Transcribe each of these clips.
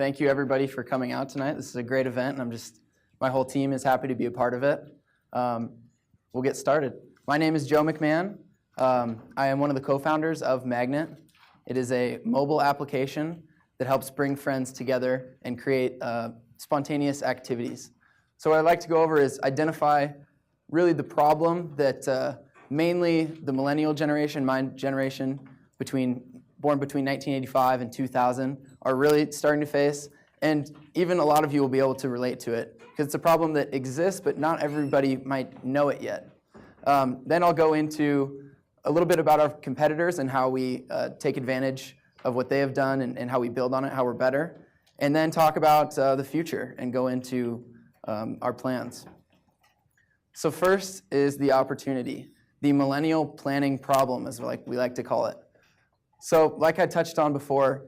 Thank you everybody for coming out tonight. This is a great event, and my whole team is happy to be a part of it. We'll get started. My name is Joe McMahon. I am one of the co-founders of Magnet. It is a mobile application that helps bring friends together and create spontaneous activities. So what I'd like to go over is identify really the problem that mainly the millennial generation, my generation, born between 1985 and 2000, are really starting to face, and even a lot of you will be able to relate to it, because it's a problem that exists, but not everybody might know it yet. Then I'll go into a little bit about our competitors and how we take advantage of what they have done and how we build on it, how we're better, and then talk about the future and go into our plans. So first is the opportunity, the millennial planning problem, as we like to call it. So like I touched on before,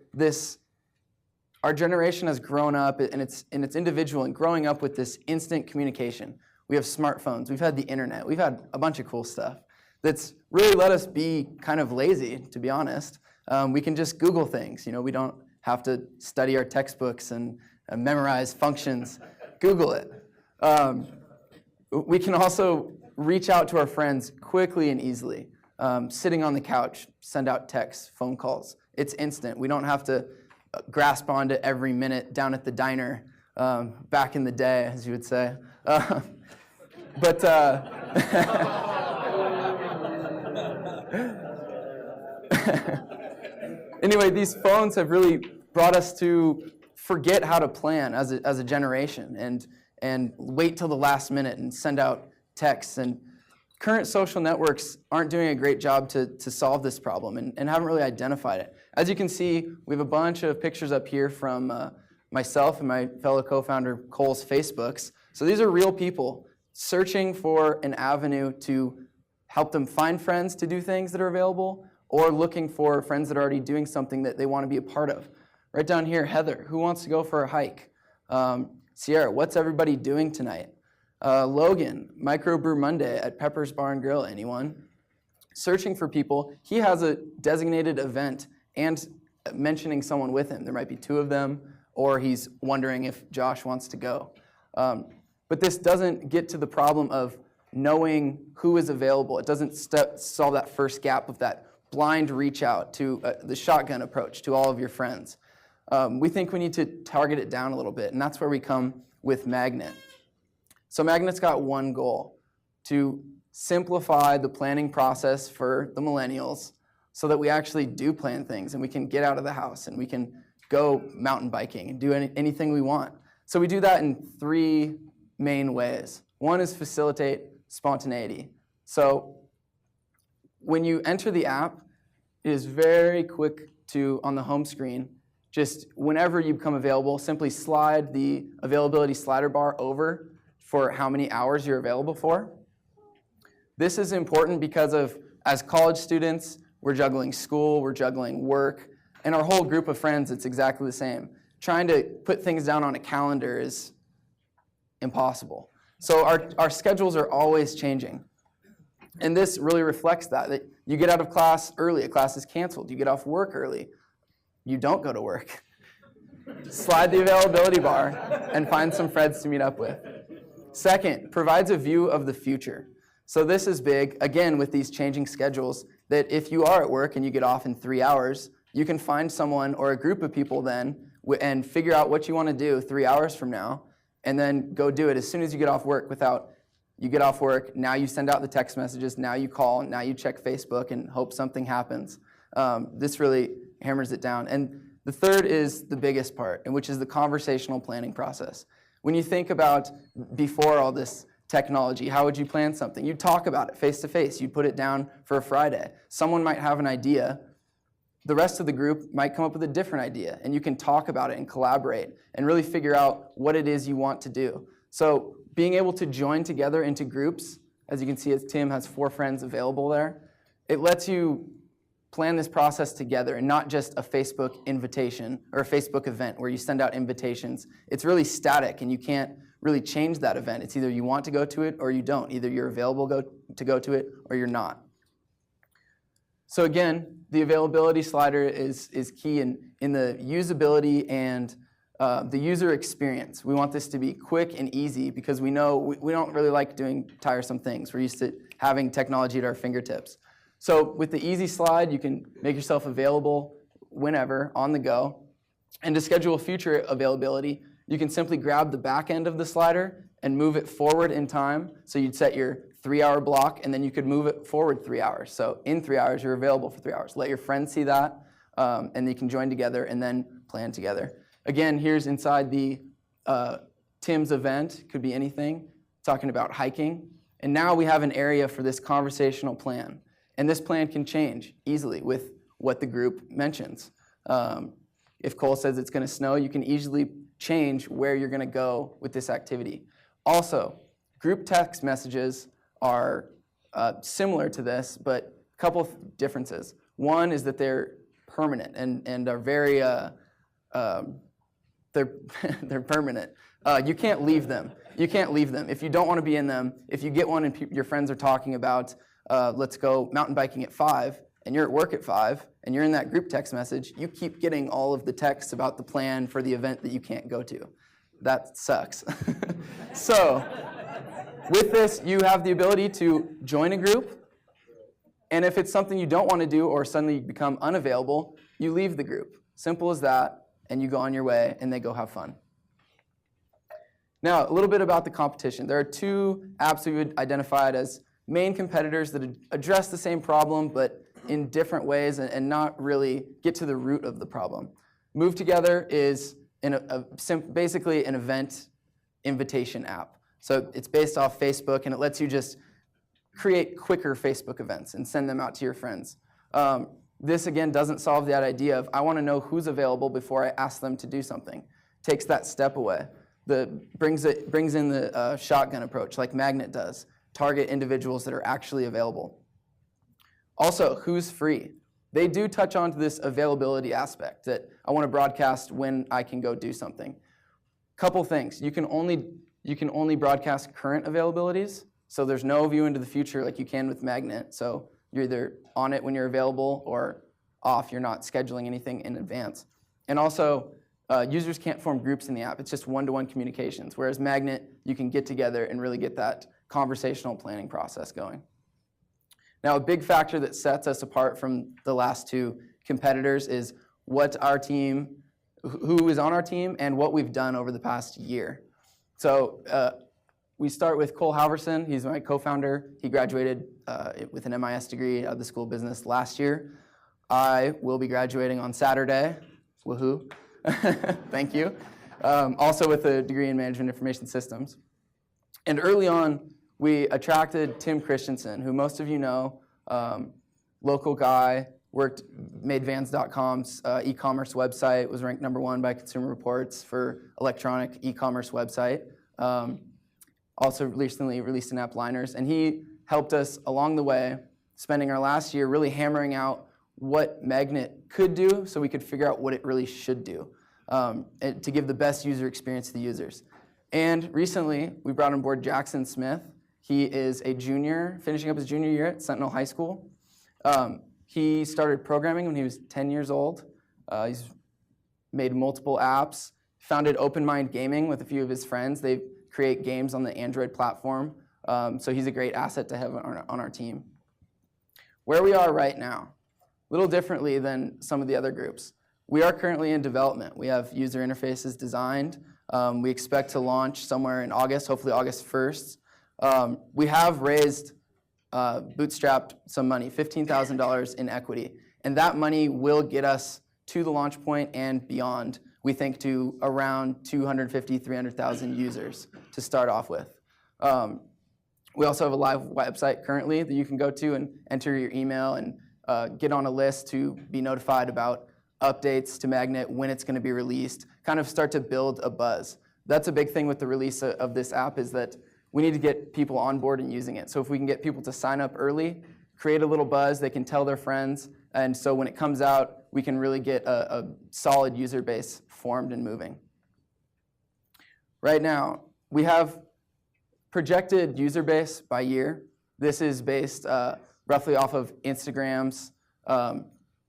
our generation has grown up, and it's individual, and growing up with this instant communication. We have smartphones, we've had the internet, we've had a bunch of cool stuff that's really let us be kind of lazy, to be honest. We can just Google things. We don't have to study our textbooks and memorize functions. Google it. We can also reach out to our friends quickly and easily. Sitting on the couch, send out texts, phone calls. It's instant. We don't have to grasp onto every minute down at the diner back in the day, as you would say. Anyway, these phones have really brought us to forget how to plan as a generation and wait till the last minute and send out texts. And current social networks aren't doing a great job to solve this problem and haven't really identified it. As you can see, we have a bunch of pictures up here from myself and my fellow co-founder Cole's Facebooks. So these are real people searching for an avenue to help them find friends to do things that are available, or looking for friends that are already doing something that they want to be a part of. Right down here, Heather, who wants to go for a hike? Sierra, what's everybody doing tonight? Logan, Microbrew Monday at Pepper's Bar and Grill, anyone? Searching for people. He has a designated event and mentioning someone with him. There might be two of them, or he's wondering if Josh wants to go. But this doesn't get to the problem of knowing who is available. It doesn't solve that first gap of that blind reach out to the shotgun approach to all of your friends. We think we need to target it down a little bit, and that's where we come with Magnet. So Magnet's got one goal: to simplify the planning process for the millennials so that we actually do plan things and we can get out of the house and we can go mountain biking and do anything we want. So we do that in three main ways. One is facilitate spontaneity. So when you enter the app, it is very quick to, on the home screen, just whenever you become available, simply slide the availability slider bar over for how many hours you're available for. This is important because as college students, we're juggling school, we're juggling work, and our whole group of friends, it's exactly the same. Trying to put things down on a calendar is impossible. So our schedules are always changing. And this really reflects that you get out of class early, a class is canceled. You get off work early, you don't go to work. Slide the availability bar and find some friends to meet up with. Second, provides a view of the future. So this is big, again, with these changing schedules, that if you are at work and you get off in 3 hours, you can find someone or a group of people then and figure out what you want to do 3 hours from now, and then go do it as soon as you get off work. You get off work, now you send out the text messages, now you call, now you check Facebook and hope something happens. This really hammers it down. And the third is the biggest part, and which is the conversational planning process. When you think about before all this technology, how would you plan something? You'd talk about it face to face. You'd put it down for a Friday. Someone might have an idea. The rest of the group might come up with a different idea, and you can talk about it and collaborate and really figure out what it is you want to do. So being able to join together into groups, as you can see, as Tim has 4 friends available there, it lets you plan this process together and not just a Facebook invitation or a Facebook event where you send out invitations. It's really static, and you can't really change that event. It's either you want to go to it or you don't. Either you're available to go to it or you're not. So again, the availability slider is key in the usability and the user experience. We want this to be quick and easy because we know we don't really like doing tiresome things. We're used to having technology at our fingertips. So with the easy slide, you can make yourself available whenever, on the go. And to schedule future availability, you can simply grab the back end of the slider and move it forward in time. So you'd set your 3-hour block, and then you could move it forward 3 hours. So in 3 hours, you're available for 3 hours. Let your friends see that, and they can join together and then plan together. Again, here's inside the Tim's event. Could be anything, talking about hiking. And now we have an area for this conversational plan. And this plan can change easily with what the group mentions. If Cole says it's going to snow, you can easily change where you're going to go with this activity. Also, group text messages are similar to this, but a couple of differences. One is that they're permanent and are very, they're permanent. You can't leave them. You can't leave them. If you don't want to be in them, if you get one and your friends are talking about, let's go mountain biking at 5, and you're at work at 5, and you're in that group text message, you keep getting all of the texts about the plan for the event that you can't go to. That sucks. So with this, you have the ability to join a group, and if it's something you don't want to do or suddenly become unavailable, you leave the group. Simple as that, and you go on your way, and they go have fun. Now, a little bit about the competition. There are 2 apps we would identified as main competitors that address the same problem, but in different ways and not really get to the root of the problem. Move Together is basically an event invitation app. So it's based off Facebook, and it lets you just create quicker Facebook events and send them out to your friends. This, again, doesn't solve that idea of I want to know who's available before I ask them to do something. Takes that step away. Brings in the shotgun approach like Magnet does. Target individuals that are actually available. Also, who's free? They do touch on this availability aspect that I want to broadcast when I can go do something. Couple things. You can only broadcast current availabilities, so there's no view into the future like you can with Magnet. So you're either on it when you're available or off. You're not scheduling anything in advance. And also, users can't form groups in the app. It's just one-to-one communications, whereas Magnet, you can get together and really get that conversational planning process going. Now, a big factor that sets us apart from the last 2 competitors is what our team, who is on our team, and what we've done over the past year. So we start with Cole Halverson. He's my co-founder. He graduated with an MIS degree out of the School of Business last year. I will be graduating on Saturday. Woohoo. Thank you. Also with a degree in Management Information Systems. And early on, we attracted Tim Christensen, who most of you know, local guy, made Vans.com's e-commerce website, was ranked #1 by Consumer Reports for electronic e-commerce website. Also recently released an app, Liners, and he helped us along the way, spending our last year really hammering out what Magnet could do so we could figure out what it really should do to give the best user experience to the users. And recently, we brought on board Jackson Smith. He is a junior, finishing up his junior year at Sentinel High School. He started programming when he was 10 years old. He's made multiple apps, founded Open Mind Gaming with a few of his friends. They create games on the Android platform. So he's a great asset to have on our team. Where we are right now, a little differently than some of the other groups. We are currently in development. We have user interfaces designed. We expect to launch somewhere in August, hopefully August 1st. We have raised, bootstrapped some money, $15,000 in equity. And that money will get us to the launch point and beyond, we think, to around 250, 300,000 users to start off with. We also have a live website currently that you can go to and enter your email and get on a list to be notified about updates to Magnet, when it's going to be released, kind of start to build a buzz. That's a big thing with the release of this app, is that we need to get people on board and using it. So if we can get people to sign up early, create a little buzz, they can tell their friends, and so when it comes out, we can really get a solid user base formed and moving. Right now, we have projected user base by year. This is based roughly off of Instagram's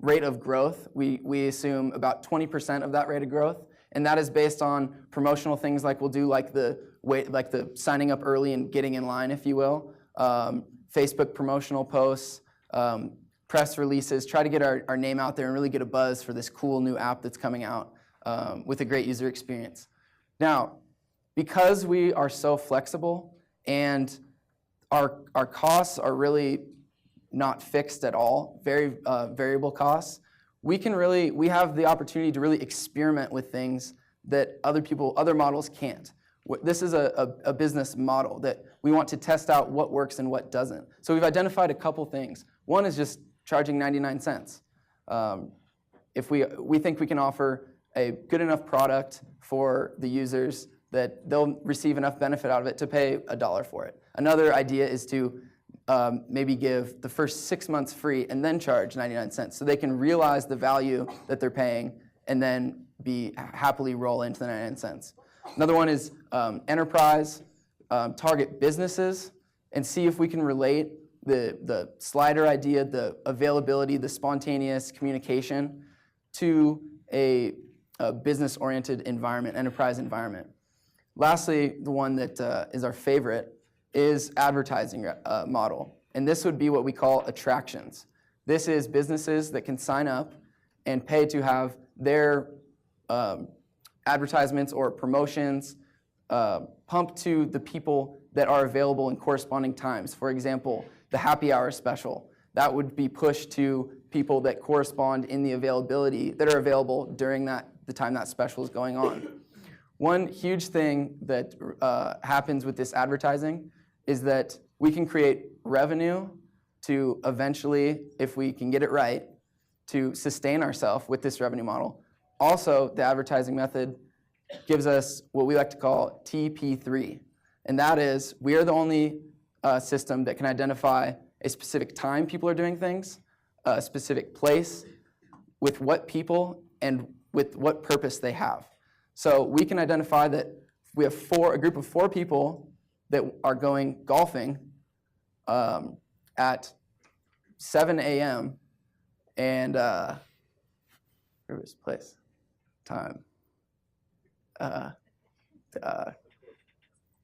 rate of growth. We assume about 20% of that rate of growth, And that is based on promotional things like we'll do, like the signing up early and getting in line, if you will. Facebook promotional posts, press releases, try to get our name out there and really get a buzz for this cool new app that's coming out with a great user experience. Now, because we are so flexible and our costs are really not fixed at all, very variable costs, we have the opportunity to really experiment with things that other models can't. This is a business model that we want to test out what works and what doesn't. So we've identified a couple things. One is just charging 99 cents. If we think we can offer a good enough product for the users that they'll receive enough benefit out of it to pay $1 for it. Another idea is to maybe give the first 6 months free and then charge 99 cents so they can realize the value that they're paying and then happily roll into the 99 cents. Another one is enterprise, target businesses, and see if we can relate the slider idea, the availability, the spontaneous communication to a business-oriented environment, enterprise environment. Lastly, the one that is our favorite is advertising model. And this would be what we call attractions. This is businesses that can sign up and pay to have their advertisements or promotions pumped to the people that are available in corresponding times. For example, the happy hour special. That would be pushed to people that correspond in the availability, that are available during the time that special is going on. One huge thing that happens with this advertising is that we can create revenue to eventually, if we can get it right, to sustain ourselves with this revenue model. Also, the advertising method gives us what we like to call TP3. And that is, we are the only system that can identify a specific time people are doing things, a specific place, with what people, and with what purpose they have. So we can identify that we have a group of 4 people that are going golfing at 7 a.m. and where was place? Time. Yeah,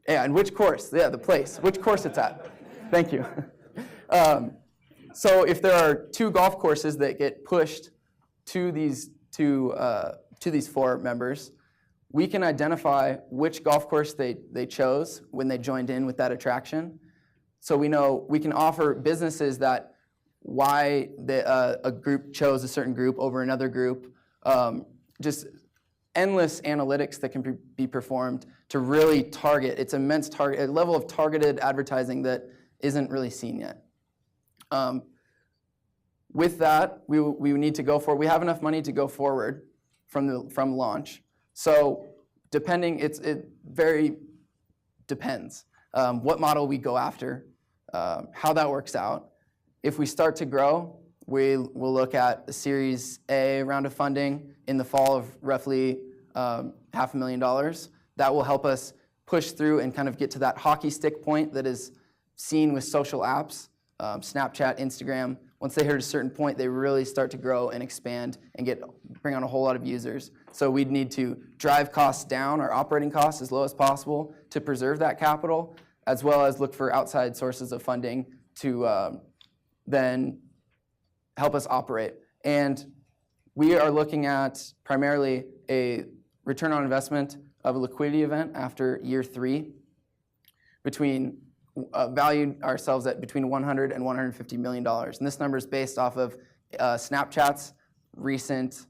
and which course? Yeah, the place. Which course it's at. Thank you. So if there are 2 golf courses that get pushed to these 4 members, we can identify which golf course they chose when they joined in with that attraction. So we know we can offer businesses that why a group chose a certain group over another group. Just endless analytics that can be performed to really target. It's immense a level of targeted advertising that isn't really seen yet. With that, we need to go forward. We have enough money to go forward from launch. So it very depends what model we go after, how that works out. If we start to grow, we'll look at the Series A round of funding in the fall of roughly $500,000. That will help us push through and kind of get to that hockey stick point that is seen with social apps, Snapchat, Instagram. Once they hit a certain point, they really start to grow and expand and bring on a whole lot of users. So we'd need to drive costs down, our operating costs as low as possible to preserve that capital, as well as look for outside sources of funding to then help us operate. And we are looking at primarily a return on investment of a liquidity event after year 3, value ourselves at between $100 and $150 million. And this number is based off of Snapchat's recent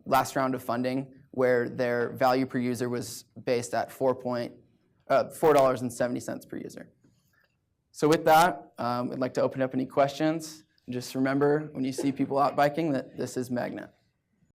last round of funding, where their value per user was based at $4.70 per user. So with that, I'd like to open up any questions. Just remember, when you see people out biking, that this is Magnet.